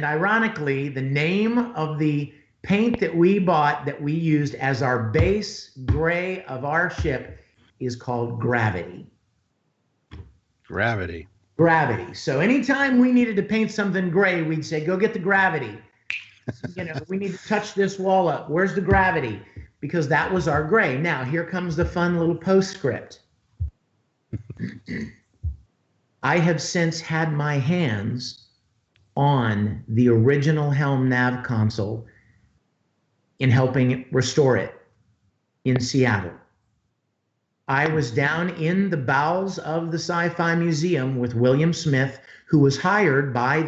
ironically, the name of the paint that we bought that we used as our base gray of our ship is called Gravity. Gravity. Gravity. So anytime we needed to paint something gray, we'd say, go get the Gravity. We need to touch this wall up. Where's the Gravity? Because that was our gray. Now, here comes the fun little postscript. I have since had my hands on the original Helm nav console in helping restore it in Seattle. I was down in the bowels of the Sci-Fi Museum with William Smith, who was hired by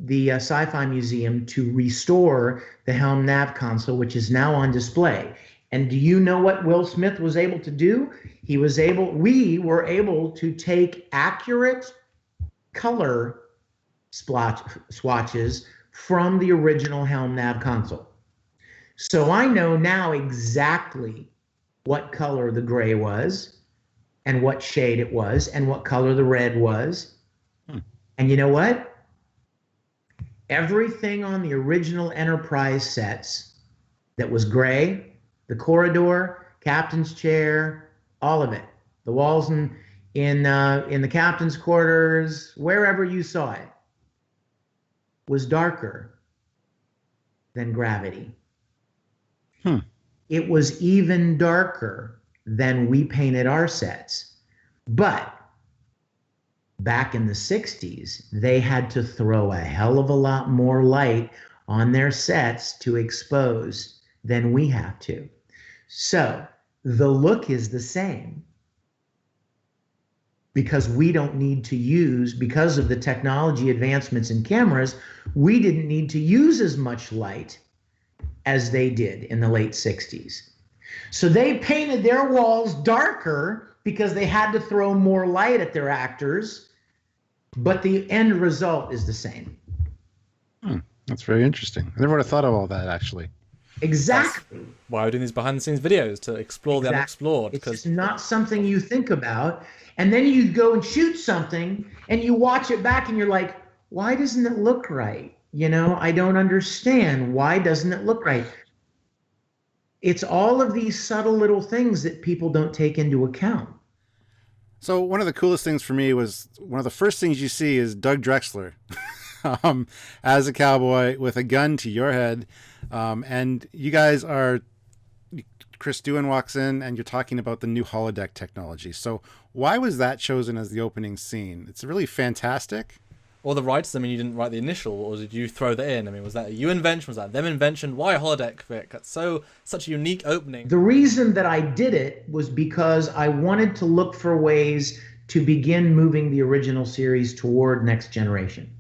the Sci-Fi Museum to restore the Helm nav console, which is now on display. And do you know what Will Smith was able to do? We were able to take accurate color swatches from the original Helm nav console. So I know now exactly what color the gray was and what shade it was and what color the red was. And you know what? Everything on the original Enterprise sets that was gray, the corridor, captain's chair, all of it, the walls in the captain's quarters, wherever you saw it, was darker than Gravity. It was even darker than we painted our sets. But back in the 60s, they had to throw a hell of a lot more light on their sets to expose than we have to. So the look is the same because we don't need to use, because of the technology advancements in cameras, we didn't need to use as much light as they did in the late 60s. So they painted their walls darker because they had to throw more light at their actors, but the end result is the same. That's very interesting. I never would have thought of all that, actually. Exactly. That's why we're doing these behind-the-scenes videos, to explore the unexplored. It's just not something you think about. And then you go and shoot something, and you watch it back, and you're like, why doesn't it look right? I don't understand. Why doesn't it look right? It's all of these subtle little things that people don't take into account. So one of the coolest things for me was one of the first things you see is Doug Drexler as a cowboy with a gun to your head. And you guys Chris Doohan walks in and you're talking about the new holodeck technology. So why was that chosen as the opening scene? It's really fantastic. Or the writers, you didn't write the initial, or did you throw that in? Was that a you invention? Was that them invention? Why a holodeck, Vic? That's such a unique opening. The reason that I did it was because I wanted to look for ways to begin moving the original series toward Next Generation.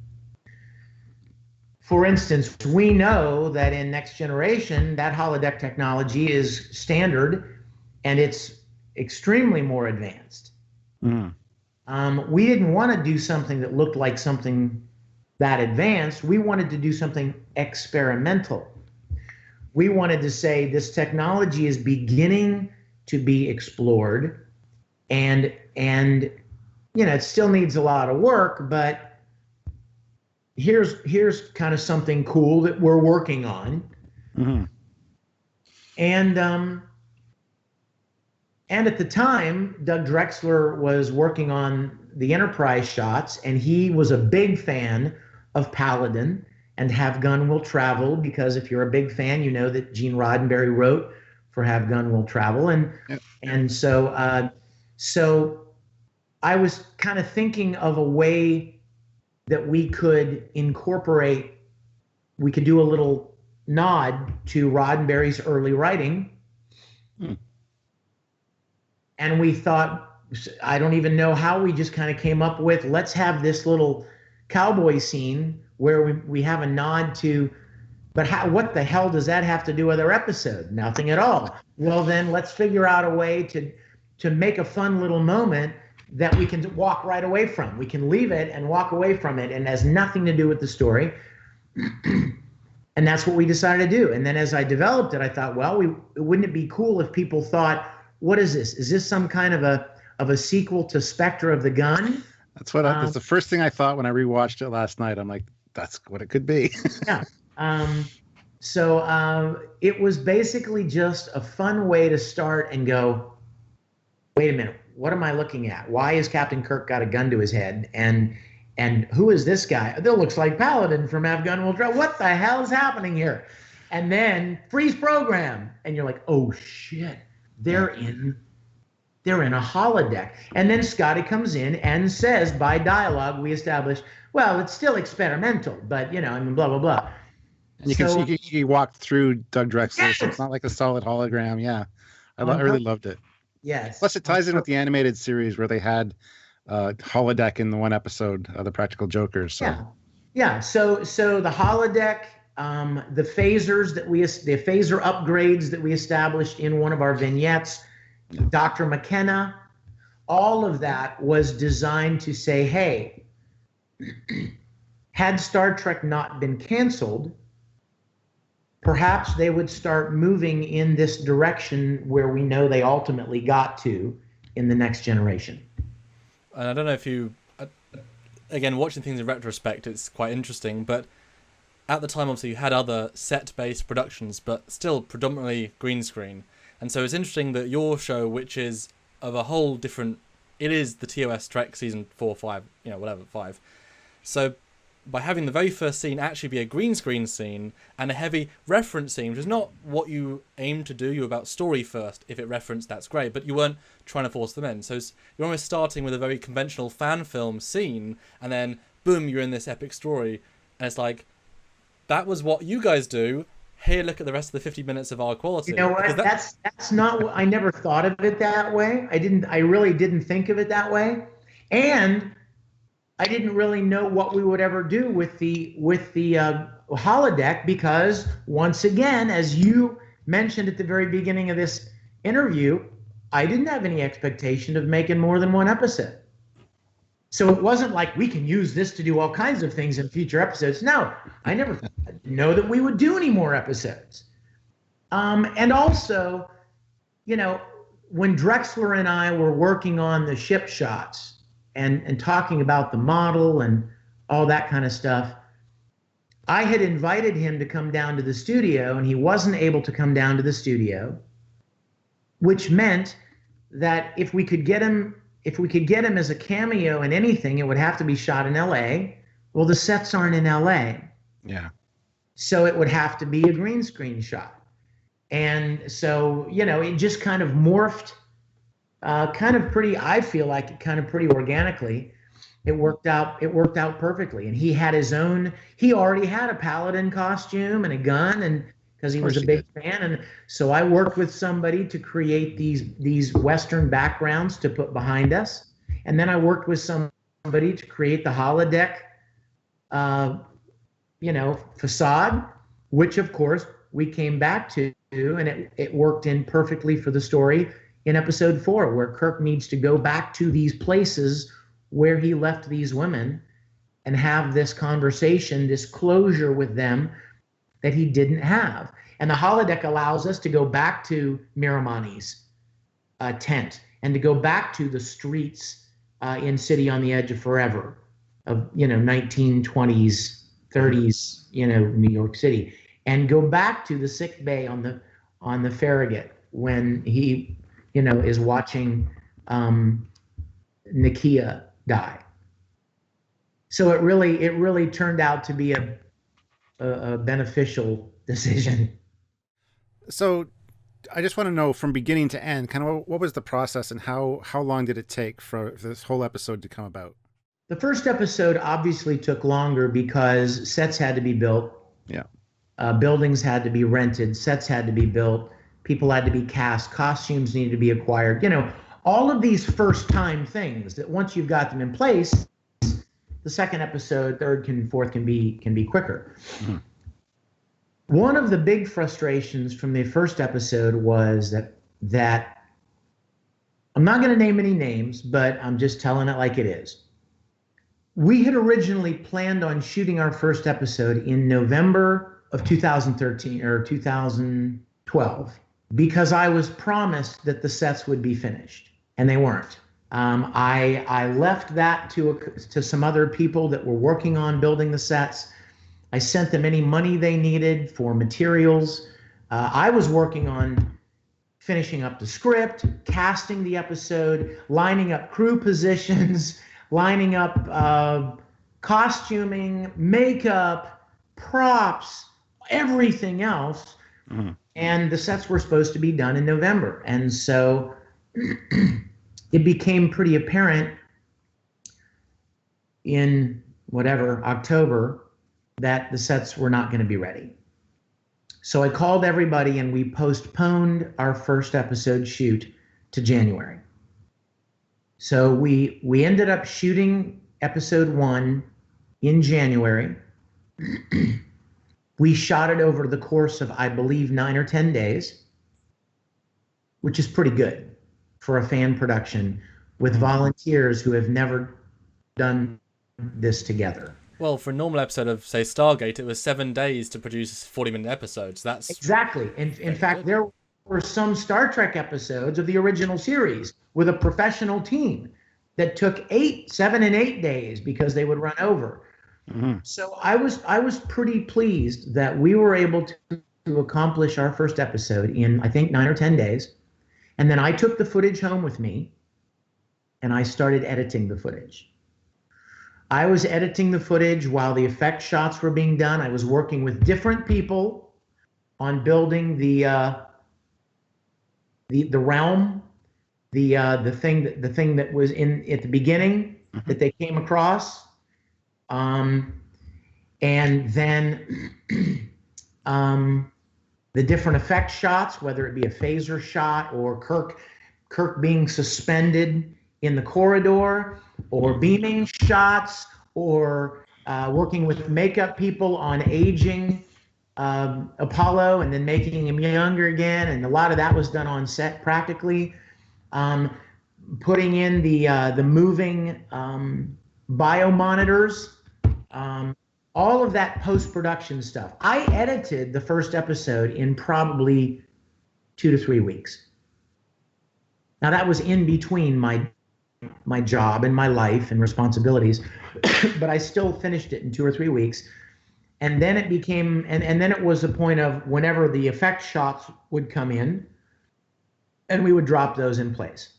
For instance, we know that in Next Generation, that holodeck technology is standard and it's extremely more advanced. We didn't want to do something that looked like something that advanced. We wanted to do something experimental. We wanted to say this technology is beginning to be explored, and it still needs a lot of work, but here's kind of something cool that we're working on. And at the time, Doug Drexler was working on the Enterprise shots, and he was a big fan of Paladin and Have Gun Will Travel, because if you're a big fan, you know that Gene Roddenberry wrote for Have Gun Will Travel. And so I was kind of thinking of a way that we could do a little nod to Roddenberry's early writing. And we thought, I don't even know how, we just kind of came up with, let's have this little cowboy scene where we have a nod to, but what the hell does that have to do with our episode? Nothing at all. Well, then let's figure out a way to make a fun little moment that we can walk right away from. We can leave it and walk away from it, and it has nothing to do with the story. And that's what we decided to do. And then as I developed it, I thought, well, wouldn't it be cool if people thought, what is this? Is this some kind of a sequel to Spectre of the Gun? That's the first thing I thought when I rewatched it last night. I'm like, that's what it could be. Yeah. So it was basically just a fun way to start and go, wait a minute, what am I looking at? Why has Captain Kirk got a gun to his head? And who is this guy? That looks like Paladin from Afghan Will Drive. What the hell is happening here? And then freeze program. And you're like, oh shit, they're in a holodeck. And then Scotty comes in and says, by dialogue, we establish, well, it's still experimental, but I mean, blah, blah, blah. And you walked through Doug Drexler, yes! So it's not like a solid hologram. Yeah. I really loved it. Yes. Plus it ties in with the animated series where they had holodeck in the one episode of the Practical Jokers. So. Yeah. So the holodeck, the phasers the phaser upgrades that we established in one of our vignettes, Dr. McKenna, all of that was designed to say, hey, had Star Trek not been canceled, perhaps they would start moving in this direction where we know they ultimately got to in the next generation. And I don't know if you, again, watching things in retrospect, it's quite interesting, but at the time, obviously, you had other set-based productions, but still predominantly green screen. And so it's interesting that your show, which is of a whole different, it is the TOS Trek season 4, 5, 5. So by having the very first scene actually be a green screen scene and a heavy reference scene, which is not what you aim to do. You're about story first. If it referenced, that's great, but you weren't trying to force them in. So you're almost starting with a very conventional fan film scene, and then boom, you're in this epic story. And it's like, that was what you guys do. Here, look at the rest of the 50 minutes of our quality. You know what? That's not what I never thought of it that way. I really didn't think of it that way. And I didn't really know what we would ever do with the holodeck, because once again, as you mentioned at the very beginning of this interview, I didn't have any expectation of making more than one episode. So it wasn't like we can use this to do all kinds of things in future episodes. No, I never know that we would do any more episodes. And also, when Drexler and I were working on the ship shots and talking about the model and all that kind of stuff, I had invited him to come down to the studio, and he wasn't able to come down to the studio, which meant that if we could get him as a cameo in anything, it would have to be shot in LA. Well, the sets aren't in LA. Yeah. So it would have to be a green screen shot. And so, it just kind of morphed I feel like it kind of pretty organically. It worked out perfectly. And he already had a Paladin costume and a gun, and because he was a big fan. And so I worked with somebody to create these Western backgrounds to put behind us. And then I worked with somebody to create the holodeck, facade, which of course we came back to, and it worked in perfectly for the story in episode 4, where Kirk needs to go back to these places where he left these women and have this conversation, this closure with them that he didn't have. And the holodeck allows us to go back to Miramani's tent and to go back to the streets in City on the Edge of Forever of 1920s, 30s, New York City, and go back to the sick bay on the Farragut when he is watching Nakia die. So it really turned out to be a beneficial decision. So I just want to know, from beginning to end, kind of what was the process, and how long did it take for this whole episode to come about? The first episode obviously took longer because sets had to be built. Yeah. Buildings had to be rented, sets had to be built, people had to be cast, costumes needed to be acquired. All of these first-time things that once you've got them in place, the second episode, third and fourth can be quicker. Mm-hmm. One of the big frustrations from the first episode was that I'm not going to name any names, but I'm just telling it like it is. We had originally planned on shooting our first episode in November of 2013 or 2012 because I was promised that the sets would be finished, and they weren't. I left that to some other people that were working on building the sets. I sent them any money they needed for materials. I was working on finishing up the script, casting the episode, lining up crew positions, lining up costuming, makeup, props, everything else. Mm-hmm. And the sets were supposed to be done in November. And so it became pretty apparent in October, that the sets were not going to be ready. So I called everybody and we postponed our first episode shoot to January. So we ended up shooting episode 1 in January. We shot it over the course of, I believe, 9 or 10 days, which is pretty good for a fan production with volunteers who have never done this together. Well, for a normal episode of, say, Stargate, it was 7 days to produce 40-minute episodes. That's exactly. In fact, there were some Star Trek episodes of the original series with a professional team that took 7 and 8 days because they would run over. Mm-hmm. So I was pretty pleased that we were able to accomplish our first episode in, I think, 9 or 10 days. And then I took the footage home with me and I started editing the footage. I was editing the footage while the effect shots were being done. I was working with different people on building the realm, the thing that was in at the beginning that they came across, and then the different effect shots, whether it be a phaser shot or Kirk being suspended in the corridor, or beaming shots, or working with makeup people on aging Apollo and then making him younger again. And a lot of that was done on set practically. Putting in the moving biomonitors, all of that post-production stuff. I edited the first episode in probably 2 to 3 weeks. Now that was in between my job and my life and responsibilities, but I still finished it in 2 or 3 weeks. And then it became, and then it was a point of whenever the effect shots would come in, and we would drop those in place.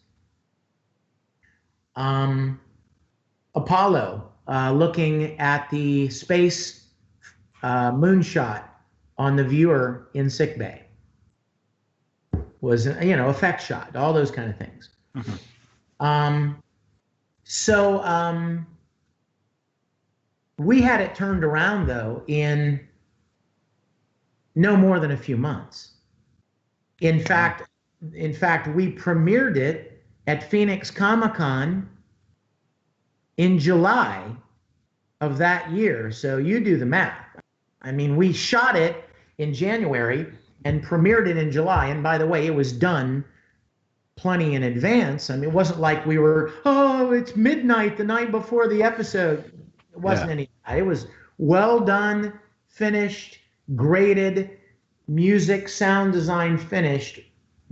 Apollo, looking at the space moonshot on the viewer in sickbay was, effect shot, all those kind of things. Mm-hmm. So we had it turned around though in no more than a few months. In fact, we premiered it at Phoenix Comic-Con in July of that year. So you do the math. I mean, we shot it in January and premiered it in July. And by the way, it was done plenty in advance. I mean, it wasn't like we were, it's midnight the night before the episode. It wasn't any. It was well done, finished, graded, music, sound design finished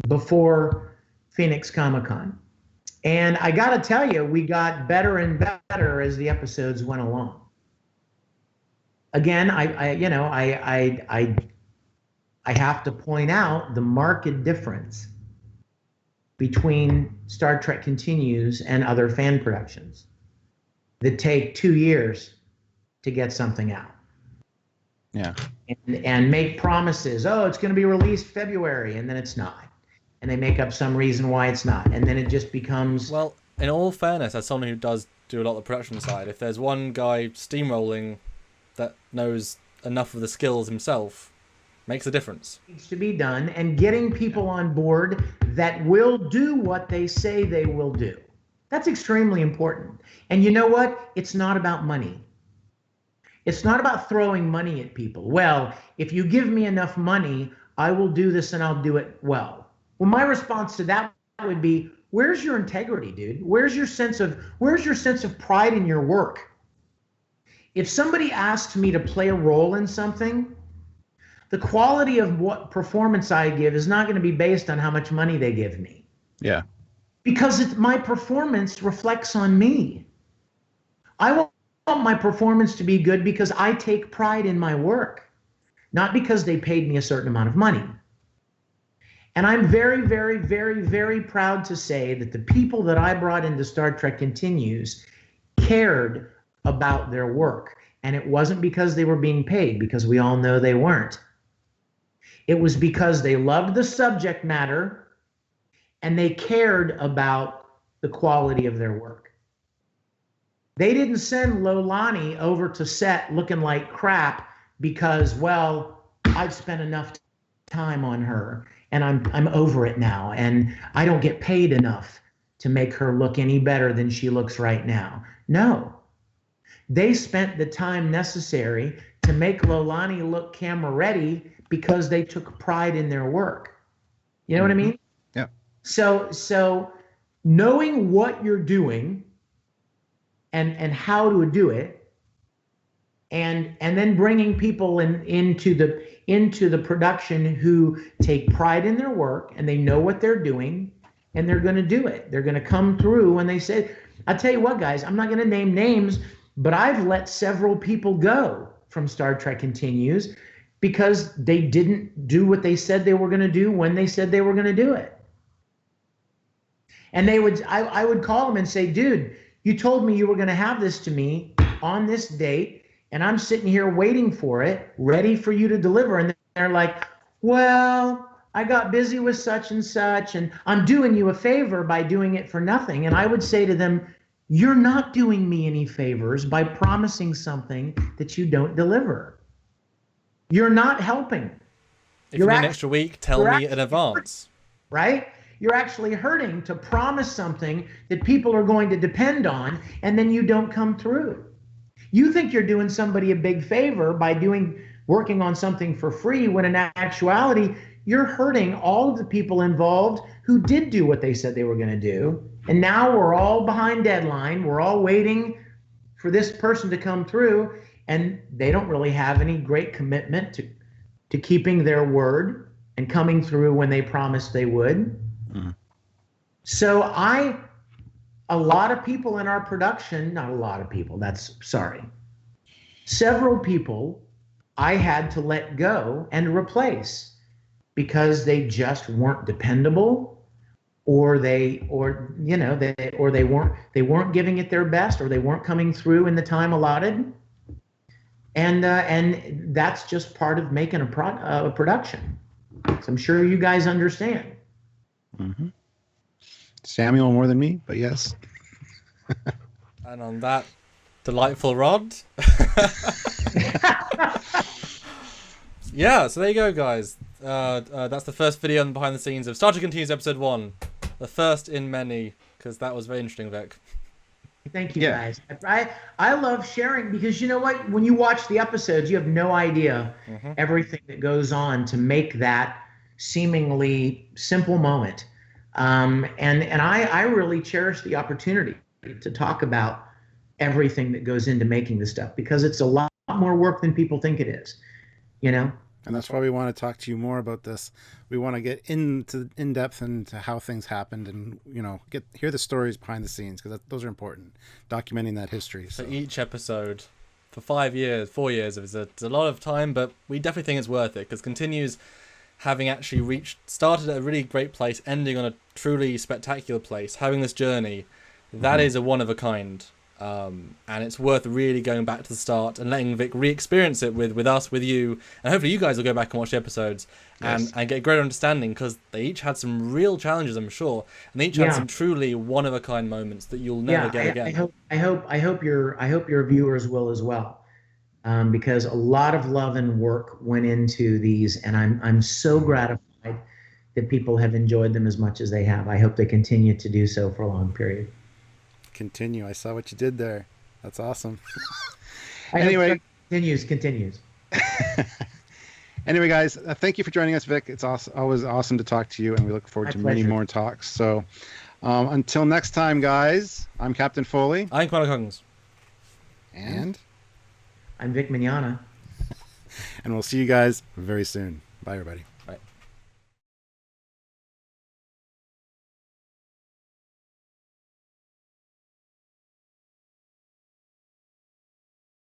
before Phoenix Comic-Con. And I got to tell you, we got better and better as the episodes went along. Again, I have to point out the marked difference between Star Trek Continues and other fan productions that take 2 years to get something out. Yeah. And make promises. Oh, it's going to be released February, and then it's not. And they make up some reason why it's not. And then it just becomes... Well, in all fairness, as someone who does do a lot of the production side, if there's one guy steamrolling that knows enough of the skills himself, makes a difference. Needs to be done, and getting people on board that will do what they say they will do. That's extremely important. And you know what? It's not about money. It's not about throwing money at people. Well, if you give me enough money, I will do this and I'll do it well. Well, my response to that would be, where's your integrity, dude? Where's your sense of pride in your work? If somebody asks me to play a role in something, the quality of what performance I give is not going to be based on how much money they give me. Yeah. Because my performance reflects on me. I want my performance to be good because I take pride in my work, not because they paid me a certain amount of money. And I'm very, very, very, very proud to say that the people that I brought into Star Trek Continues cared about their work. And it wasn't because they were being paid, because we all know they weren't. It was because they loved the subject matter and they cared about the quality of their work. They didn't send Lolani over to set looking like crap because, well, I've spent enough time on her and I'm over it now, and I don't get paid enough to make her look any better than she looks right now. No. They spent the time necessary to make Lolani look camera ready because they took pride in their work. You know what I mean? Yeah. So knowing what you're doing and how to do it, and then bringing people into the production who take pride in their work and they know what they're doing and they're going to do it. They're going to come through when they say, I'll tell you what, guys, I'm not going to name names, but I've let several people go from Star Trek Continues because they didn't do what they said they were going to do when they said they were going to do it. And I would call them and say, dude, you told me you were going to have this to me on this date, and I'm sitting here waiting for it, ready for you to deliver. And they're like, well, I got busy with such and such, and I'm doing you a favor by doing it for nothing. And I would say to them, you're not doing me any favors by promising something that you don't deliver. You're not helping. If you need an extra week, tell me in advance. Right? You're actually hurting to promise something that people are going to depend on, and then you don't come through. You think you're doing somebody a big favor by working on something for free, when in actuality, you're hurting all of the people involved who did do what they said they were going to do. And now we're all behind deadline. We're all waiting for this person to come through, and they don't really have any great commitment to keeping their word and coming through when they promised they would. Mm. So a lot of people in our production, not a lot of people, several people I had to let go and replace because they just weren't dependable, or they weren't giving it their best, or they weren't coming through in the time allotted. And that's just part of making a production. So I'm sure you guys understand. Mm-hmm. Samuel more than me, but yes. And on that delightful rod. Yeah, so there you go, guys. That's the first video on behind the scenes of Star Trek Continues Episode 1. The first in many, because that was very interesting, Vic. Thank you, guys. I love sharing, because you know what? When you watch the episodes, you have no idea everything that goes on to make that seemingly simple moment. And I really cherish the opportunity to talk about everything that goes into making this stuff, because it's a lot more work than people think it is, you know? And that's why we want to talk to you more about this. We want to get in depth into how things happened, and hear the stories behind the scenes, because those are important. Documenting that history. So each episode for 4 years, it's a lot of time, but we definitely think it's worth it, because Continues, having actually started at a really great place, ending on a truly spectacular place, having this journey, that is a one of a kind. And it's worth really going back to the start and letting Vic re-experience it with us, with you, and hopefully you guys will go back and watch the episodes and get a greater understanding, because they each had some real challenges, I'm sure, and they each had some truly one of a kind moments that you'll never get again. I hope your viewers will as well, because a lot of love and work went into these, and I'm so gratified that people have enjoyed them as much as they have. I hope they continue to do so for a long period. Continue. I saw what you did there. That's awesome. Anyway, continues. Anyway, guys, thank you for joining us, Vic. It's always awesome to talk to you, and we look forward to many more talks. So until next time, guys, I'm Captain Foley. I'm Commander Coggins. And I'm Vic Mignogna. And we'll see you guys very soon. Bye, everybody.